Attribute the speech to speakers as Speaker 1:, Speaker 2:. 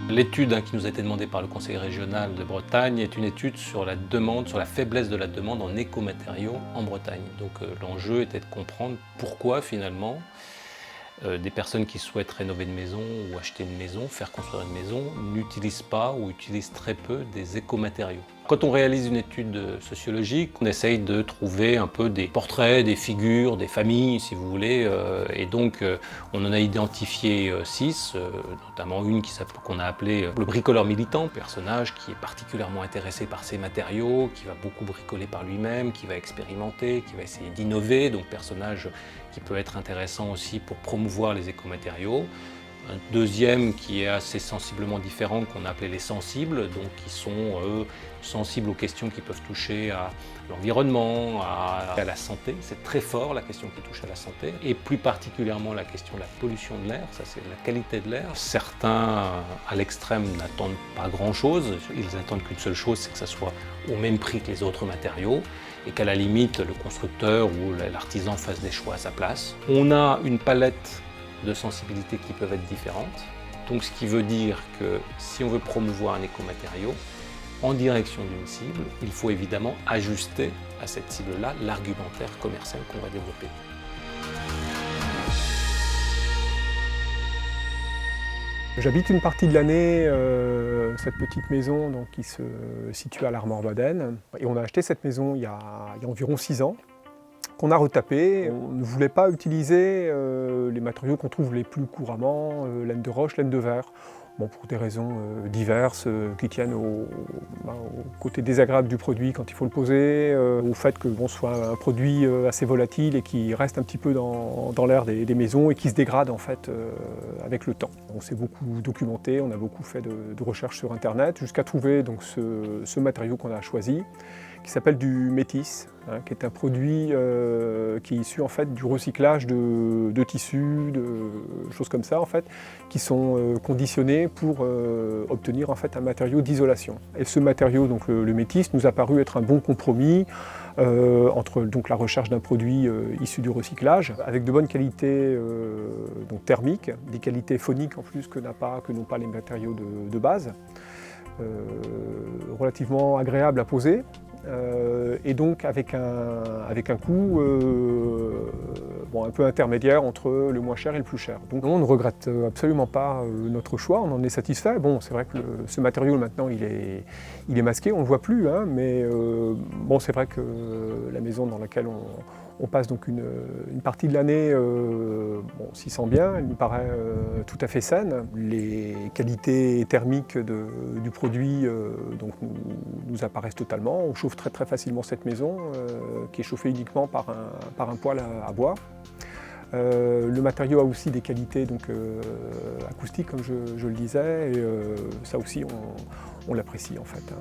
Speaker 1: L'étude qui nous a été demandée par le Conseil régional de Bretagne est une étude sur la demande, sur la faiblesse de la demande en écomatériaux en Bretagne. Donc l'enjeu était de comprendre pourquoi finalement des personnes qui souhaitent rénover une maison ou acheter une maison, faire construire une maison, n'utilisent pas ou utilisent très peu des écomatériaux. Quand on réalise une étude sociologique, on essaye de trouver un peu des portraits, des figures, des familles, si vous voulez, et donc on en a identifié 6, notamment une qu'on a appelée le bricoleur militant, personnage qui est particulièrement intéressé par ces matériaux, qui va beaucoup bricoler par lui-même, qui va expérimenter, qui va essayer d'innover, donc personnage qui peut être intéressant aussi pour promouvoir les écomatériaux. Un deuxième qui est assez sensiblement différent, qu'on a appelé les sensibles, donc qui sont sensibles aux questions qui peuvent toucher à l'environnement, à la santé. C'est très fort la question qui touche à la santé, et plus particulièrement la question de la pollution de l'air, ça c'est la qualité de l'air. Certains, à l'extrême, n'attendent pas grand-chose, ils attendent qu'une seule chose, c'est que ça soit au même prix que les autres matériaux, et qu'à la limite, le constructeur ou l'artisan fasse des choix à sa place. On a une palette de sensibilités qui peuvent être différentes. Donc ce qui veut dire que si on veut promouvoir un écomatériau en direction d'une cible, il faut évidemment ajuster à cette cible-là l'argumentaire commercial qu'on va développer.
Speaker 2: J'habite une partie de l'année cette petite maison donc, qui se situe à l'Armor-Baden. Et on a acheté cette maison il y a environ 6 ans. Qu'on a retapé. On ne voulait pas utiliser les matériaux qu'on trouve les plus couramment, laine de roche, laine de verre. Bon, pour des raisons diverses qui tiennent au côté désagréable du produit quand il faut le poser, au fait que ce soit un produit assez volatile et qui reste un petit peu dans l'air des maisons et qui se dégrade en fait avec le temps. On s'est beaucoup documenté, on a beaucoup fait de recherches sur internet jusqu'à trouver donc, ce matériau qu'on a choisi, qui s'appelle du métis, qui est un produit qui est issu en fait, du recyclage de tissus, de choses comme ça, en fait, qui sont conditionnés pour obtenir en fait, un matériau d'isolation. Et ce matériau, donc, le métis, nous a paru être un bon compromis entre donc, la recherche d'un produit issu du recyclage, avec de bonnes qualités donc, thermiques, des qualités phoniques en plus que n'ont pas les matériaux de base, relativement agréable à poser. Et donc avec un coût un peu intermédiaire entre le moins cher et le plus cher. Donc on ne regrette absolument pas notre choix, on en est satisfait. Bon, c'est vrai que ce matériau maintenant il est masqué, on ne le voit plus, hein, mais c'est vrai que la maison dans laquelle on passe donc une partie de l'année s'y sent bien, elle nous paraît tout à fait saine. Les qualités thermiques du produit donc nous apparaissent totalement. On chauffe très très facilement cette maison qui est chauffée uniquement par un poêle à bois. Le matériau a aussi des qualités donc, acoustiques comme je le disais et ça aussi on l'apprécie en fait.